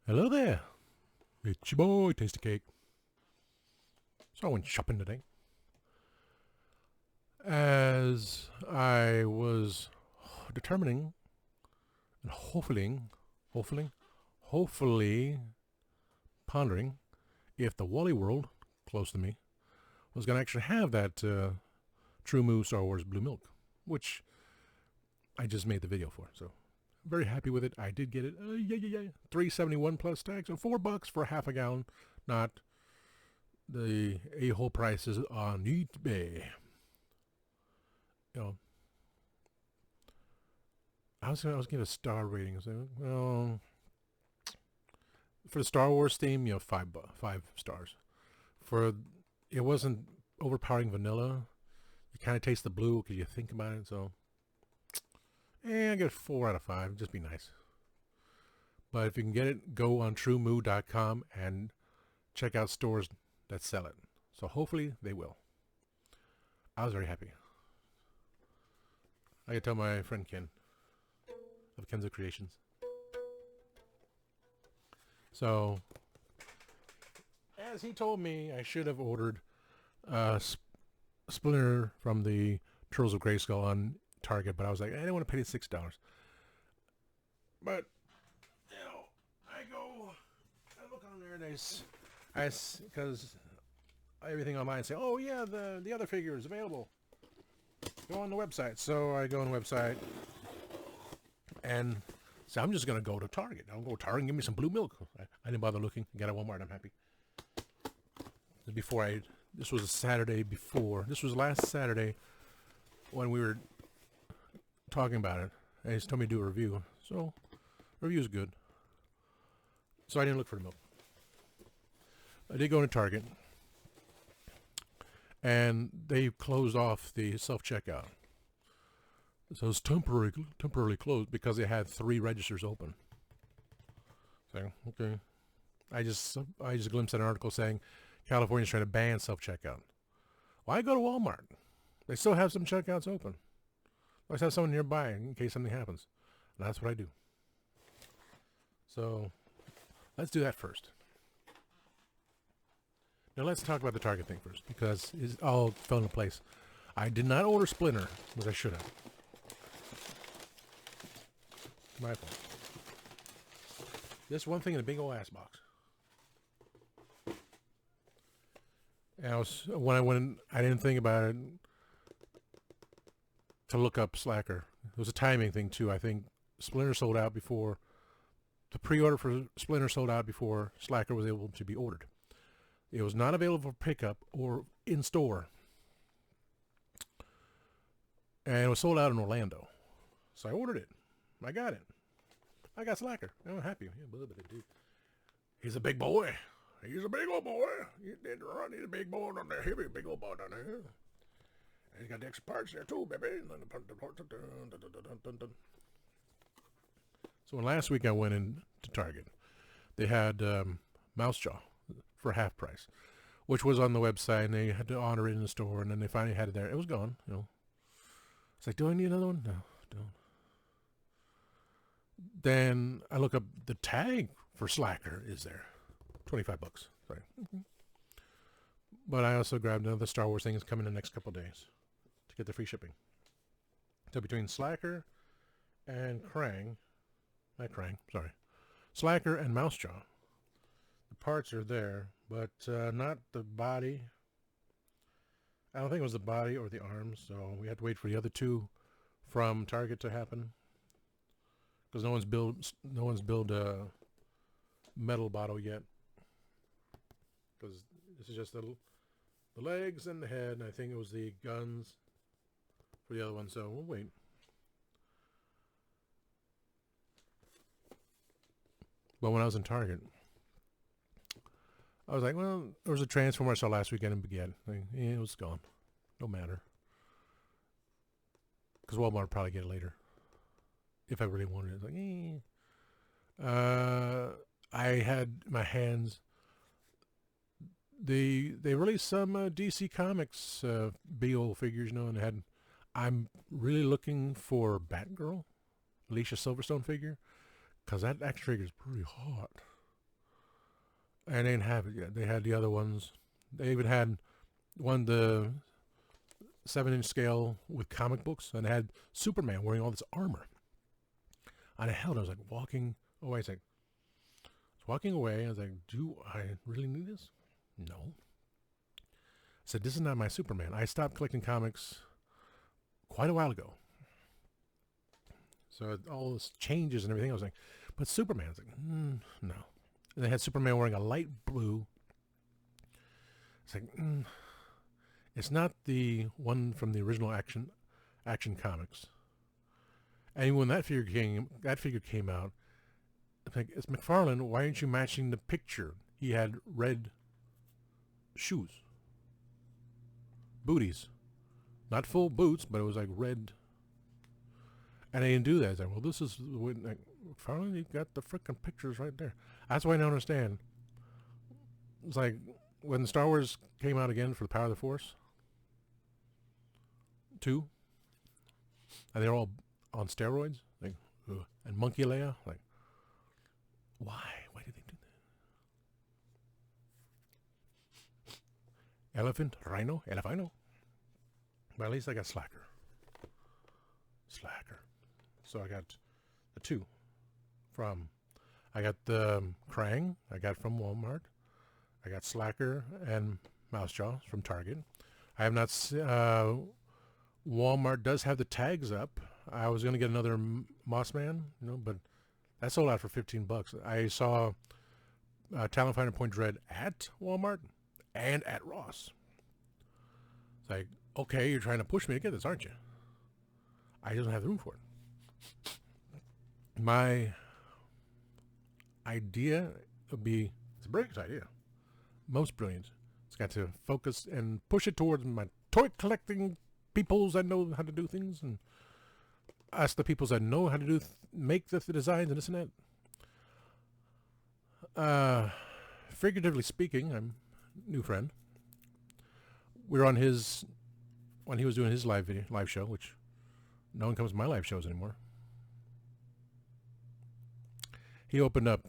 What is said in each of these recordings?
Hello there. It's your boy, Tasty Cake. So I went shopping today. As I was determining and hopefully pondering if the Wally World, close to me, was going to actually have that True Moo Star Wars Blue Milk, which I just made the video for. So very happy with it. I did get it. $3.71 plus tax, or $4 for half a gallon, not the a-hole prices on eBay. You know, I was gonna give a star rating. Well, for the Star Wars theme, five stars. For it wasn't overpowering vanilla. You kind of taste the blue because you think about it. So, I get 4 out of 5. Just be nice. But if you can get it, go on TrueMoo.com and check out stores that sell it. So hopefully they will. I was very happy. I could tell my friend Ken of Kenzo Creations. So, as he told me, I should have ordered a Splinter from the Turtles of Grayskull on Target, but I was like, I didn't want to pay $6. But, I look on there and because everything online say, oh yeah, the other figure is available. Go on the website. So I go on the website and so I'm just going to go to Target. I'll go to Target and give me some blue milk. I didn't bother looking. I got it at Walmart. I'm happy. This was a Saturday before. This was last Saturday when we were talking about it. And he told me to do a review. So, review's good. So I didn't look for the milk. I did go to Target. And they closed off the self-checkout. So it's temporarily closed because they had 3 registers open. So, okay. I just glimpsed an article saying California's trying to ban self-checkout. Why go to Walmart? They still have some checkouts open. Let's have someone nearby in case something happens. And that's what I do. So, let's do that first. Now let's talk about the Target thing first, because it all fell into place. I did not order Splinter, which I should have. My fault. This one thing in a big old ass box. And when I went, I didn't think about it to look up Sla'ker. It was a timing thing too. I think Splinter sold out before the pre-order for Splinter sold out before Sla'ker was able to be ordered. It was not available for pickup or in store. And it was sold out in Orlando. So I ordered it. I got it. I got Sla'ker. I'm happy. Yeah, dude. He's a big boy. He's a big old boy. He's a big boy down there. He's a big old boy down there. And he's got the extra parts there too, baby. So when last week I went into Target, they had Mouse Jaw for half price, which was on the website, and they had to honor it in the store, and then they finally had it there. It was gone, It's like, do I need another one? No, don't. Then I look up the tag for Sla'ker is there. $25. Sorry. But I also grabbed another Star Wars thing that's coming in the next couple of days to get the free shipping. So between Sla'ker and Sla'ker and Mousejaw, the parts are there, but not the body. I don't think it was the body or the arms, so we had to wait for the other 2 from Target to happen. Because no one's built a metal bottle yet. Because this is just the legs and the head, and I think it was the guns for the other one, so we'll wait. But when I was in Target, I was like, well, there was a Transformer I saw last weekend in Baguette. It was gone. No matter. Because Walmart will probably get it later. If I really wanted it. Like, I had my hands. They released some DC Comics big old figures, and I'm really looking for Batgirl, Alicia Silverstone figure, because that action figure is pretty hot. And they didn't have it yet. They had the other ones. They even had one the 7-inch scale with comic books, and it had Superman wearing all this armor. And I held. I was like walking away. I was walking away. I was like, do I really need this? No. I said, this is not my Superman. I stopped collecting comics quite a while ago. So all this changes and everything. I was like, but Superman. I was like, no. And they had Superman wearing a light blue. It's like, it's not the one from the original action comics. And when that figure came out, I'm like, it's McFarlane. Why aren't you matching the picture? He had red shoes, booties, not full boots, but it was like red. And they didn't do that. I was like, well, this is like, McFarlane. You got the freaking pictures right there. That's why I don't understand. It's like when Star Wars came out again for the Power of the Force 2, and they're all on steroids, like, and Monkey Leia, like, why? Why did they do that? Elephant, rhino, elephino. But at least I got Sla'ker. So I got the 2 from. I got the Krang. I got from Walmart. I got Sla'ker and Mousejaw from Target. I have not. Walmart does have the tags up. I was going to get another Mossman, but that sold out for $15. I saw Talonfinder Point Dread at Walmart and at Ross. It's like, okay, you're trying to push me to get this, aren't you? I don't have the room for it. My idea would be, it's a brilliant idea. Most brilliant. It's got to focus and push it towards my toy collecting peoples that know how to do things, and ask the peoples that know how to do make the designs and this and that. Figuratively speaking, I'm a new friend. We're on his, when he was doing his live show, which no one comes to my live shows anymore. He opened up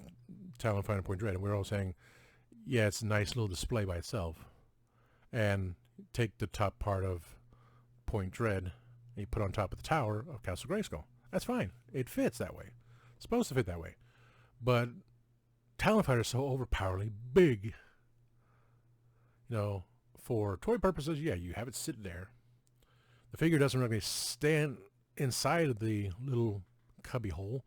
Talonfinder Point Dread, and we were all saying, yeah, it's a nice little display by itself. And take the top part of Point Dread, and you put on top of the tower of Castle Grayskull. That's fine. It fits that way. It's supposed to fit that way. But Talonfinder is so overpoweringly big. For toy purposes, yeah, you have it sit there. The figure doesn't really stand inside of the little cubby hole,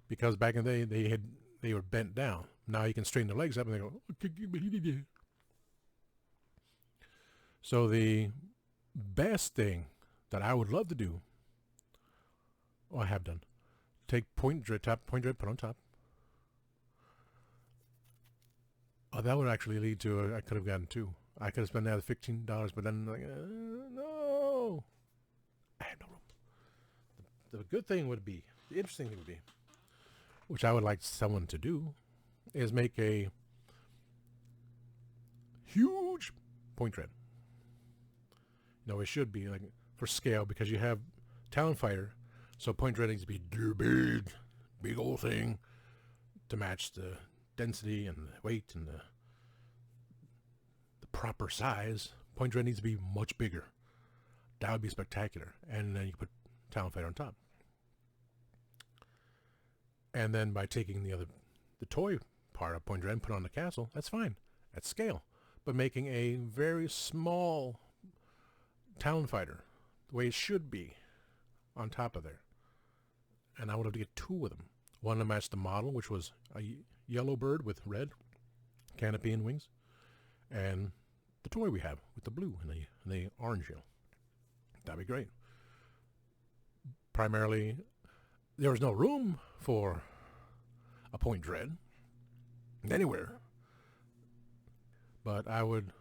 because back in the day they were bent down. Now you can straighten their legs up and they go. So the best thing that I would love to do, I have done, take Point Dread, put on top. Oh, that would actually lead to I could have gotten 2. I could have spent another $15, but then like, no, I had no room. The good thing would be, the interesting thing would be, which I would like someone to do, is make a huge Point Dread. It should be like for scale, because you have Talonfighter, so Point Dread needs to be big old thing to match the density and the weight and the proper size. Point Dread needs to be much bigger. That would be spectacular. And then you put Talonfighter on top. And then by taking the toy part of Point Dread and put on the castle, that's fine. That's scale. But making a very small Talonfighter, the way it should be, on top of there. And I would have to get 2 of them. One to match the model, which was a yellow bird with red canopy and wings, and the toy we have with the blue and the orange. That'd be great. Primarily, there was no room for a Point Dread anywhere, but I would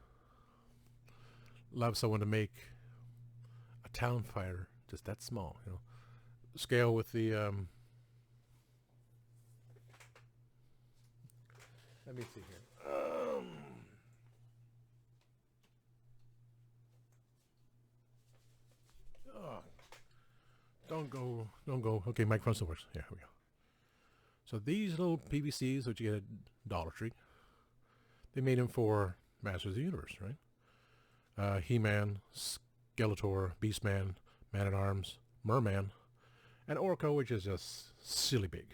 love someone to make a Talonfighter just that small, scale with the let me see here. Don't go. Okay, microphone still works. Here we go. So these little PVCs, which you get at Dollar Tree, They made him for Masters of the Universe, right? He-Man, Skeletor, Beastman, Man-at-Arms, Merman, and Orko, which is just silly big.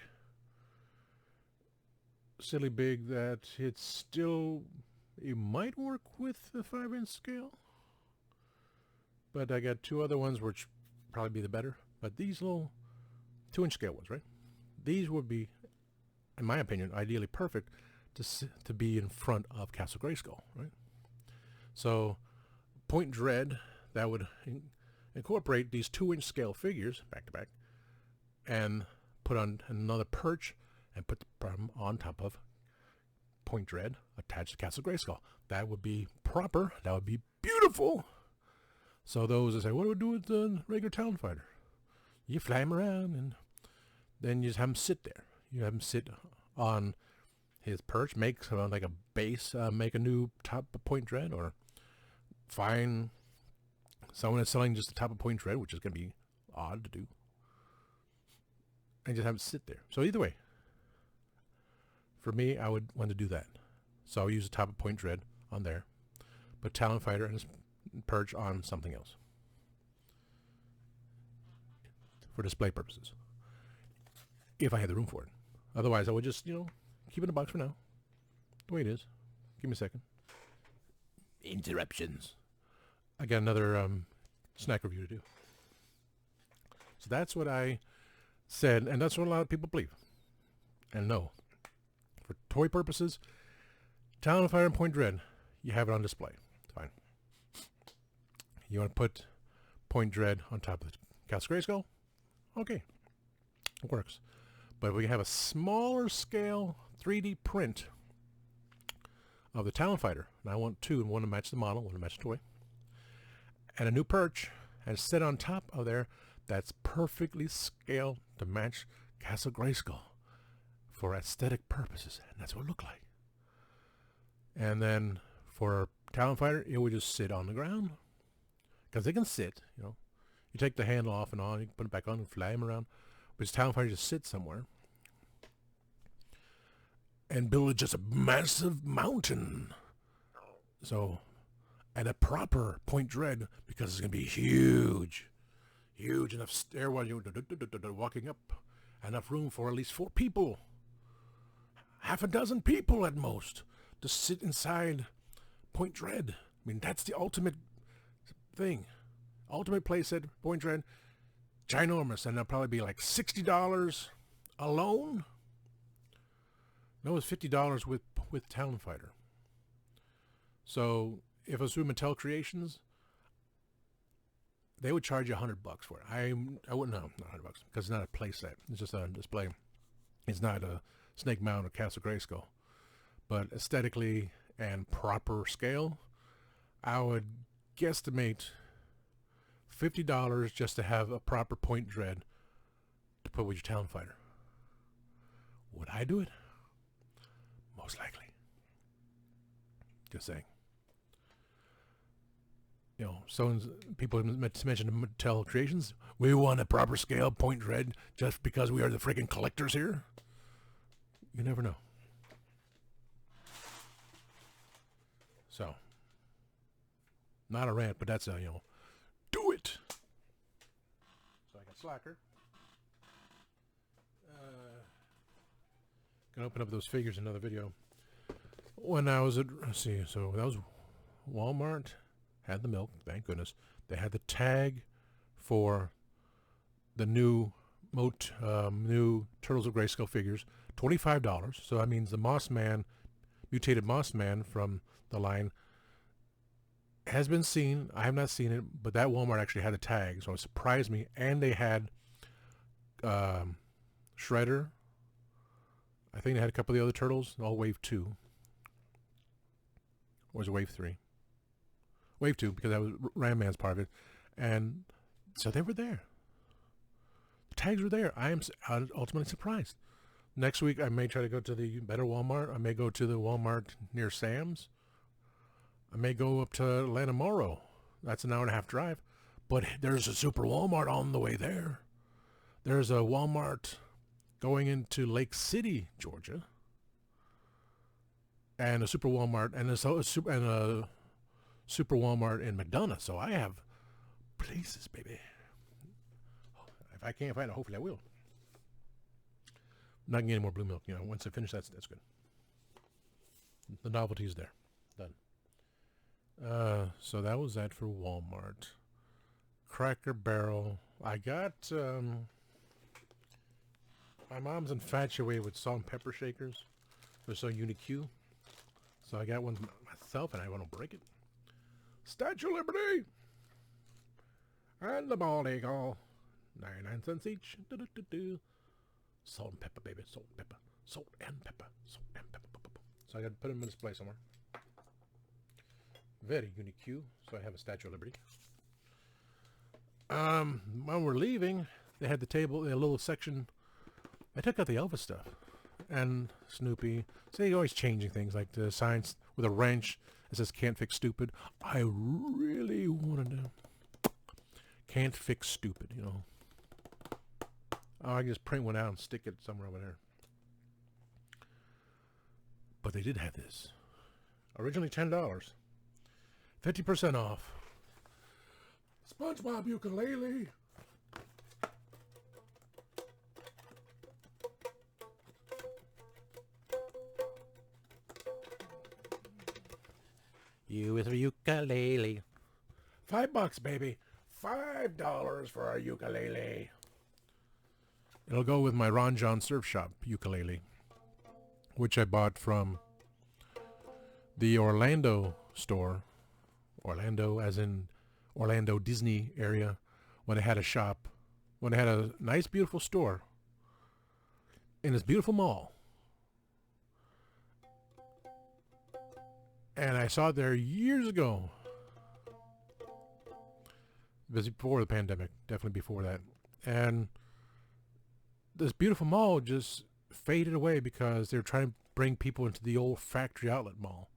Silly big that it might work with the 5-inch scale. But I got two other ones which probably be the better. But these little 2-inch scale ones, right? These would be, in my opinion, ideally perfect to be in front of Castle Grayskull, right? So, Point Dread, that would incorporate these 2-inch scale figures back to back, and put on another perch and put them on top of Point Dread attached to Castle Grayskull. That would be proper. That would be beautiful. So those that say, what do we do with the regular Talon Fighter? You fly him around, and then you just have him sit there. You have him sit on his perch, make like a base, make a new top of Point Dread, or find someone that's selling just the top of Point Dread, which is going to be odd to do, and just have it sit there. So either way, for me, I would want to do that. So I'll use the top of Point Dread on there, but Talon Fighter and his perch on something else for display purposes, if I had the room for it. Otherwise, I would just, keep it in a box for now, the way it is. Give me a second. Interruptions. I got another snack review to do. So that's what I said, and that's what a lot of people believe and know. For toy purposes, Talon Fighter and Point Dread, you have it on display. Fine. You want to put Point Dread on top of the Castle Grayskull? Okay. It works. But if we have a smaller scale 3D print of the Talon Fighter, and I want two, and one to match the model, one to match the toy, and a new perch, and set on top of there that's perfectly scaled to match Castle Grayskull for aesthetic purposes, and that's what it looked like. And then for Talon Fighter, it would just sit on the ground, because they can sit, You take the handle off and on, you can put it back on and fly him around. But his Talon Fighter just sits somewhere and build just a massive mountain. So, at a proper Point Dread, because it's going to be huge enough stairwell, walking up, enough room for at least 4 people, half a dozen people at most, to sit inside Point Dread. I mean, that's the ultimate thing. Ultimate playset, Point Dread, ginormous, and that'll probably be like $60 alone. No, it's $50 with Talon Fighter. So if it was through Mattel Creations, they would charge you $100 for it. I wouldn't know, not $100, because it's not a playset. It's just a display. It's not a Snake Mountain or Castle Grayskull. But aesthetically and proper scale, I would guesstimate $50 just to have a proper Point Dread to put with your Talon Fighter. Would I do it? Most likely. Just saying. People mentioned Mattel Creations. We want a proper scale Point Dread just because we are the freaking collectors here. You never know. So, not a rant, but that's a, do it. So I got Sla'ker. Gonna open up those figures in another video. When I was at, so that was Walmart, had the milk, thank goodness. They had the tag for the new Turtles of Grayskull figures, $25. So that means the Moss Man, mutated Moss Man from the line, has been seen. I have not seen it, but that Walmart actually had a tag, so it surprised me. And they had Shredder. I think they had a couple of the other turtles, all Wave 2. Or was it Wave 3? Wave 2, because that was Ram Man's part of it. And so they were there. The tags were there. I am ultimately surprised. Next week, I may try to go to the better Walmart. I may go to the Walmart near Sam's. I may go up to Atlanta Morrow. That's an hour-and-a-half drive. But there's a super Walmart on the way there. There's a Walmart going into Lake City, Georgia. and a Super Walmart and a Super Walmart in McDonough. So I have places, baby. If I can't find it, hopefully I will. Not getting any more blue milk. You know, once I finish, that's good. The novelty is there. Done. So that was that for Walmart. Cracker Barrel. I got my mom's infatuated with salt and pepper shakers. They're so unique. So I got one myself, and I want to break it. Statue of Liberty and the bald eagle, 99 cents each. Do-do-do-do. Salt and pepper, baby. Salt and pepper. Salt and pepper. Salt and pepper. So I got to put them in display somewhere. Very unique. So I have a Statue of Liberty. When we're leaving, they had the table, a little section. I took out the Elvis stuff and Snoopy. So they're always changing things, like the signs with a wrench that says "Can't fix stupid." I really wanted to "Can't fix stupid," you know. Oh, I can just print one out and stick it somewhere over there. But they did have this. Originally $10, 50% off. SpongeBob ukulele. You with a ukulele. $5, baby. $5 for a ukulele. It'll go with my Ron John Surf Shop ukulele, which I bought from the Orlando store. Orlando as in Orlando Disney area, when they had a shop, when they had a nice beautiful store in this beautiful mall. And I saw it there years ago. It was before the pandemic, definitely before that. And this beautiful mall just faded away because they were trying to bring people into the old factory outlet mall,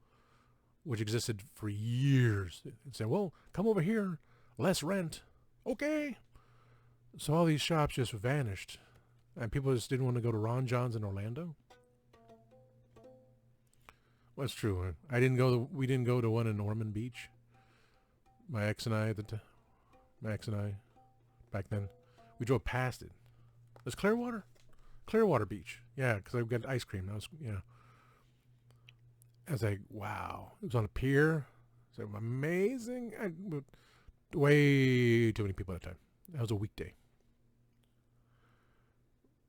which existed for years. And said, well, come over here, less rent. Okay. So all these shops just vanished. And people just didn't want to go to Ron John's in Orlando. Well, that's true. We didn't go to one in Norman Beach. My ex and I back then, we drove past it. It was Clearwater Beach. Yeah, because I got ice cream. I was like, wow. It was on a pier. It was amazing. Way too many people at the time. That was a weekday.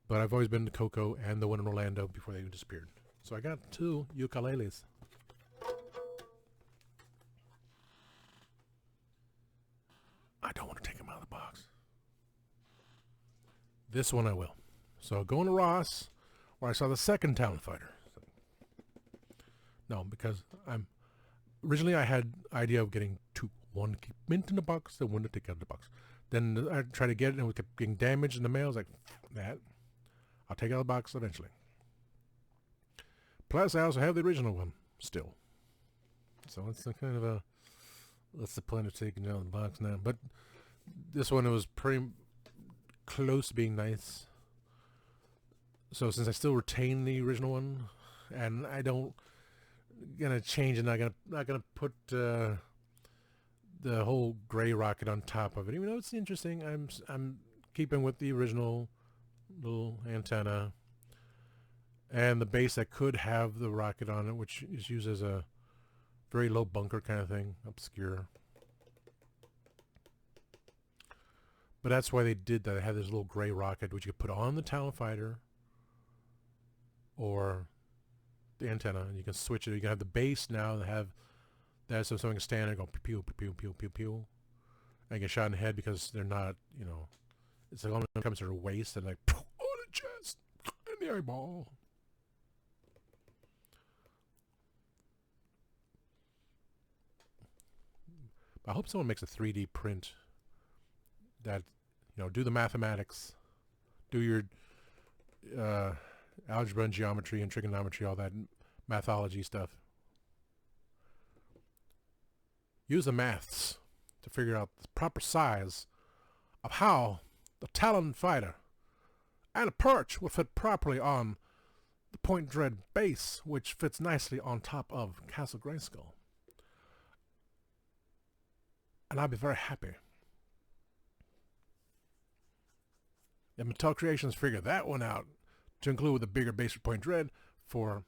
But I've always been to Coco and the one in Orlando before they disappeared. So I got 2 ukuleles. I don't want to take them out of the box. This one I will. So going to Ross, where I saw the second Talon Fighter. No, because originally I had idea of getting 2. One keep mint in the box, the one to take out of the box. Then I tried to get it and it kept getting damaged in the mail. I was like, that. I'll take it out of the box eventually. Plus, I also have the original one still. So it's a kind of a... That's the plan of taking it out of the box now. But this one, it was pretty close to being nice. So since I still retain the original one, and I don't... Gonna change it, not gonna put the whole gray rocket on top of it. Even though it's interesting, I'm keeping with the original little antenna. And the base that could have the rocket on it, which is used as a very low bunker kind of thing, obscure. But that's why they did that. They had this little gray rocket, which you could put on the Talon Fighter or the antenna, and you can switch it. You can have the base now that have that, so someone can stand there and go pew pew pew pew pew pew, and get shot in the head because they're not, it's like only comes to their waist and like on the chest and the eyeball. I hope someone makes a 3D print that, do the mathematics, do your algebra and geometry and trigonometry, all that mathology stuff. Use the maths to figure out the proper size of how the Talon Fighter and a perch will fit properly on the Point Dread base, which fits nicely on top of Castle Grayskull. And I'll be very happy. If Mattel Creations figured that one out to include the bigger base for Point Dread for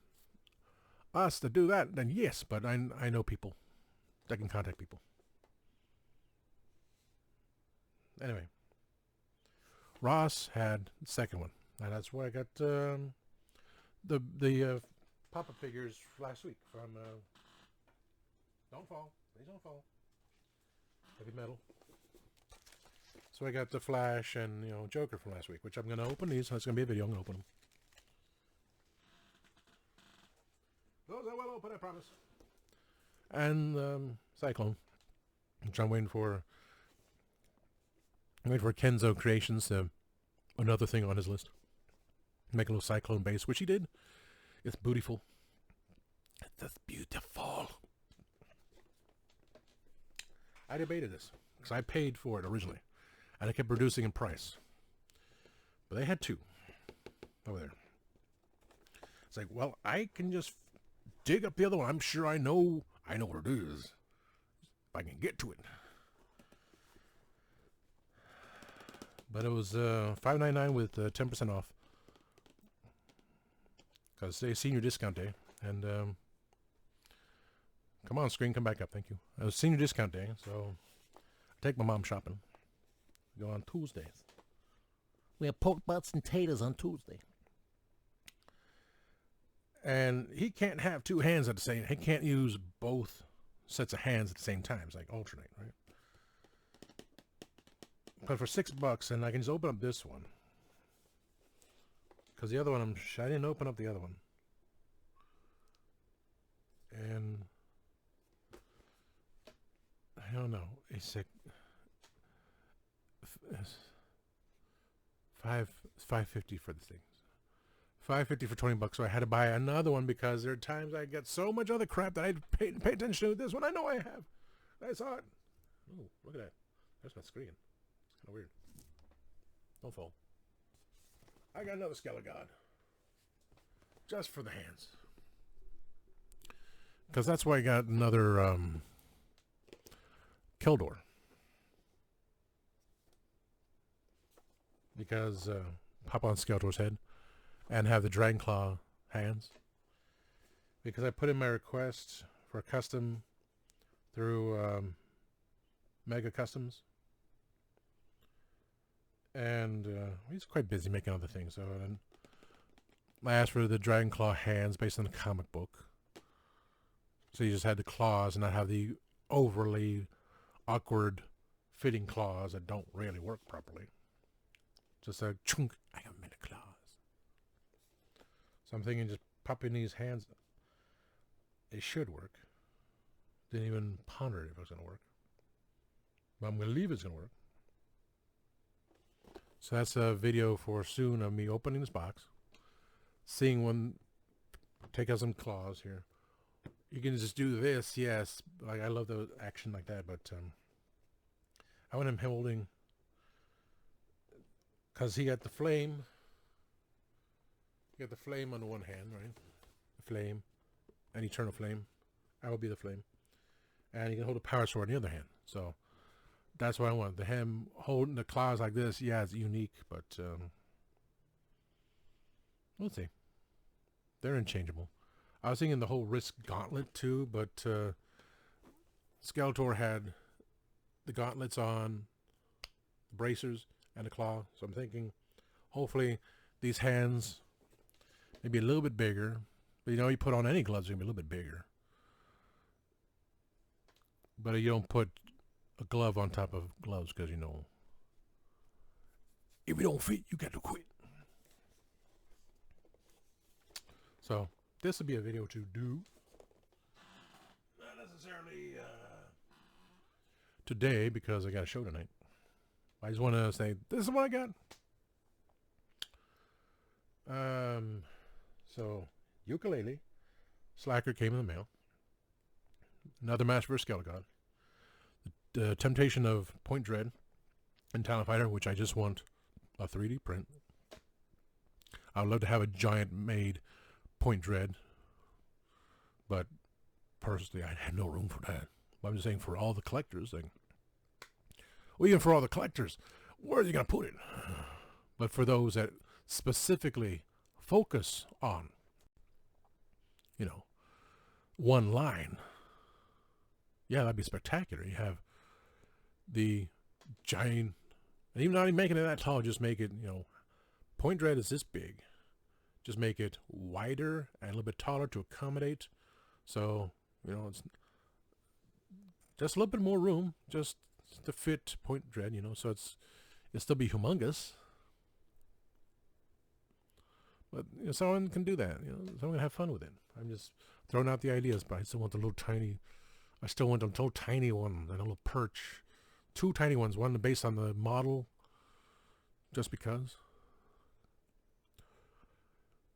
us to do that, then yes, but I know people that can contact people. Anyway, Ross had the second one, and that's where I got the pop-up figures last week from Don't Fall, please don't fall. Heavy Metal. So I got the Flash and Joker from last week, which I'm gonna open these. So it's gonna be a video. I'm gonna open them. Those I will open, I promise. And Cyclone, which I'm waiting for. I'm waiting for Kenzo Creations to another thing on his list. Make a little Cyclone base, which he did. It's beautiful. It's beautiful. I debated this because I paid for it originally, and I kept reducing in price. But they had two over there. It's like, well, I can just dig up the other one. I'm sure I know what it is. If I can get to it. But it was $5.99 with 10% off. Because today's senior discount day. And come on, screen, come back up. Thank you. It was senior discount day, so I take my mom shopping. Go on Tuesdays. We have pork butts and taters on Tuesday. And he can't have two hands at the same. He can't use both sets of hands at the same time. It's like alternate, right? But for $6, and I can just open up this one. Because the other one, I didn't open up the other one. And I don't know. It's like $5.50 for the things. $5.50 for $20. So I had to buy another one because there are times I get so much other crap that I pay attention to. This one I know I have. I saw it. Oh, look at that. That's my screen. It's kind of weird. Don't fall. I got another Skelegon. Just for the hands. Because that's why I got another Keldor. Because pop on Skeletor's head and have the Dragon Claw hands. Because I put in my request for a custom through Mega Customs. And he's quite busy making other things. So I asked for the Dragon Claw hands based on the comic book. So you just had the claws and not have the overly awkward fitting claws that don't really work properly. Just a chunk. I have many claws. So I'm thinking just popping these hands. It should work. Didn't even ponder if it was going to work. But I'm going to leave it's going to work. So that's a video for soon of me opening this box. Seeing one. Take out some claws here. You can just do this, yes. Like I love the action like that, but I want him holding, because he got the flame. You got the flame on the one hand, right? The flame, an eternal flame. I will be the flame, and you can hold a power sword in the other hand. So that's what I want. The him holding the claws like this, yeah, it's unique, but we'll see. They're interchangeable. I was thinking the whole wrist gauntlet too, but Skeletor had the gauntlets on, the bracers, and the claw. So I'm thinking, hopefully, these hands maybe a little bit bigger. But you put on any gloves, they're gonna be a little bit bigger. But you don't put a glove on top of gloves because if it don't fit, you got to quit. So this will be a video to do. Not necessarily today because I got a show tonight. I just want to say this is what I got. So Ukulele, Sla'ker came in the mail. Another Master vs. Skelegon. The Temptation of Point Dread and Talon Fighter, which I just want a 3D print. I would love to have a giant made point dread, but personally, I had no room for that. But I'm just saying for all the collectors, like, well, even for all the collectors, where are you going to put it? But for those that specifically focus on, one line, yeah, that'd be spectacular. You have the giant, and even not even making it that tall, just make it, point dread is this big. Just make it wider and a little bit taller to accommodate. So, it's just a little bit more room just to fit point dread, so it'll still be humongous. But someone can do that. Someone can have fun with it. I'm just throwing out the ideas, but I still want the little tiny one, that little perch. 2 tiny ones, one based on the model, just because.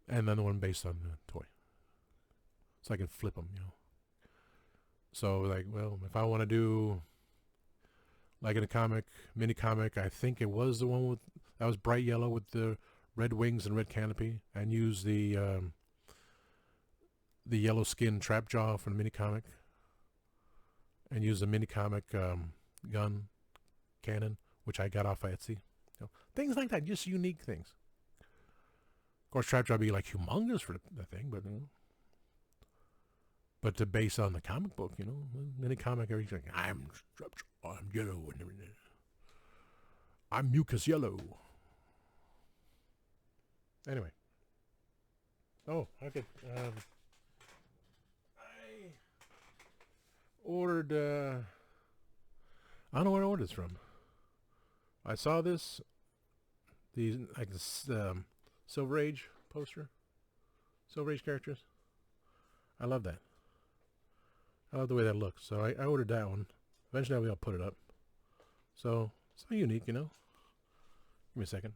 And then the one based on the toy. So I can flip them, So, like, well, if I want to do, like in a mini comic, I think it was the one that was bright yellow with the red wings and red canopy, and use the yellow skin trap jaw from the mini comic, and use the mini comic gun cannon, which I got off Etsy. Things like that, just unique things. Of course, trap jaw would be like humongous for the thing, but to base on the comic book, mini comic, everything. I'm trap jaw, I'm yellow, and everything. I'm mucus yellow. Anyway. Oh, okay. I ordered, I don't know where I ordered this from. I saw this Silver Age poster. Silver Age characters. I love that. I love the way that looks. So I ordered that one. Eventually I'll put it up. So, something unique, Give me a second.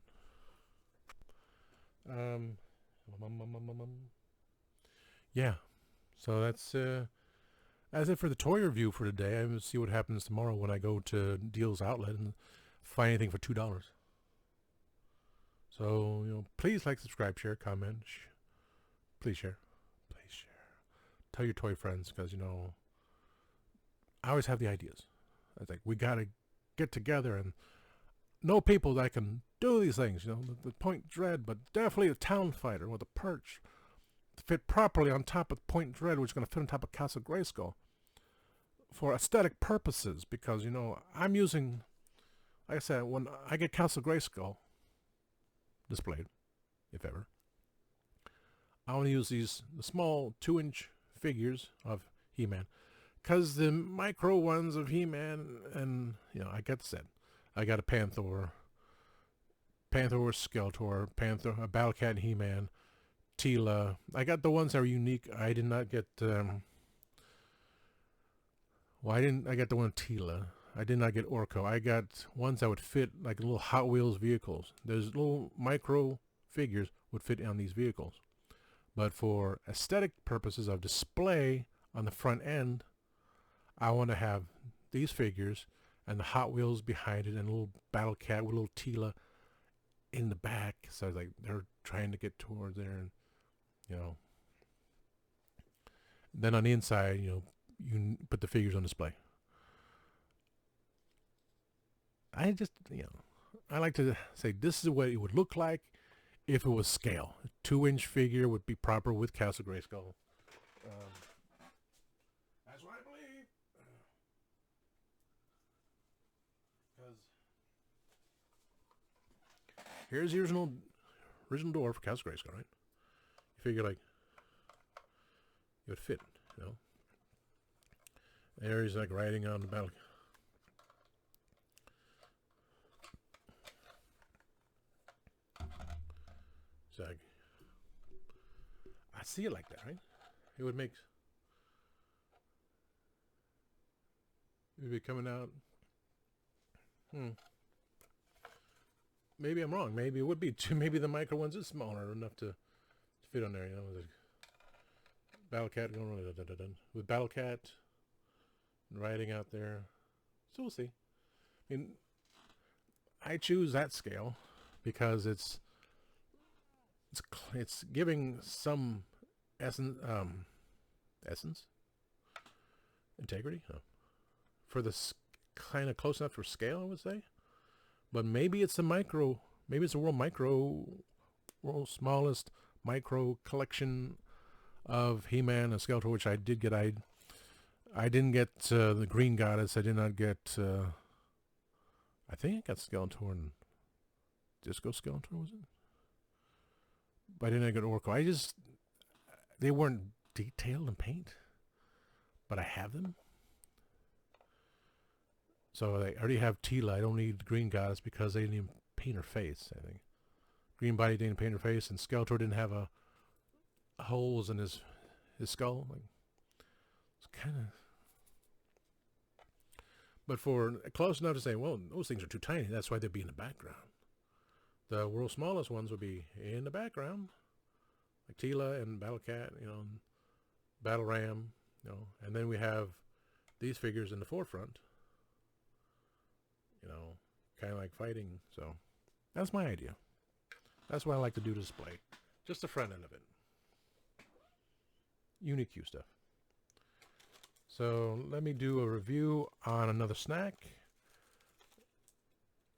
Yeah. So that's it for the toy review for today. I'm going to see what happens tomorrow when I go to Deal's Outlet and find anything for $2. So, please like, subscribe, share, comment. Please share. Please share. Tell your toy friends, because, I always have the ideas. I think we got to get together and know people that can do these things, the point dread, but definitely a town fighter with a perch to fit properly on top of point dread, which is going to fit on top of Castle Grayskull for aesthetic purposes, because, I'm using, like I said, when I get Castle Grayskull displayed, if ever, I want to use the small 2-inch figures of He-Man, because the micro ones of He-Man, and, I get the set. I got a Panther, Skeletor, a Battle Cat and He-Man, Tila. I got the ones that are unique. I did not get, I got the one Tila. I did not get Orko. I got ones that would fit like little Hot Wheels vehicles. There's little micro figures would fit on these vehicles. But for aesthetic purposes of display on the front end, I want to have these figures and the Hot Wheels behind it, and a little Battle Cat with a little Tila in the back. So like they're trying to get towards there, and then on the inside, you put the figures on display. I just, I like to say this is what it would look like if it was scale. A 2-inch figure would be proper with Castle Grayskull. That's what I believe. Here's the original door for Castle Grayskull, right? You figure like it would fit, There he's like riding on the battle. So I see it like that, right? It would be coming out. Maybe I'm wrong. Maybe it would be too. Maybe the micro ones is smaller enough to fit on there. Battle Cat going with Battle Cat riding out there. So we'll see. I mean, I choose that scale because it's giving some essence, integrity, for the kind of close enough for scale, I would say. But maybe it's a micro. Maybe it's a world's smallest micro collection of He-Man and Skeletor, which I did get. I didn't get the Green Goddess. I did not get. I think I got Skeletor and Disco Skeletor, was it? But I didn't get Orko. They weren't detailed in paint, but I have them. So I already have Tila. I don't need Green Goddess because they didn't even paint her face, I think. Green Body didn't paint her face, and Skeletor didn't have holes in his skull. Like, it's kind of... But for close enough to say, well, those things are too tiny. That's why they'd be in the background. The world's smallest ones would be in the background, like Tila and Battle Cat, and Battle Ram, and then we have these figures in the forefront, kind of like fighting. So that's my idea. That's what I like to do to display. Just the front end of it. Unique stuff. So let me do a review on another snack.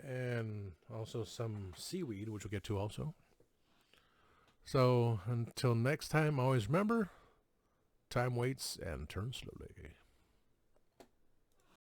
And also some seaweed, which we'll get to also. So until next time, always remember, time waits and turns slowly.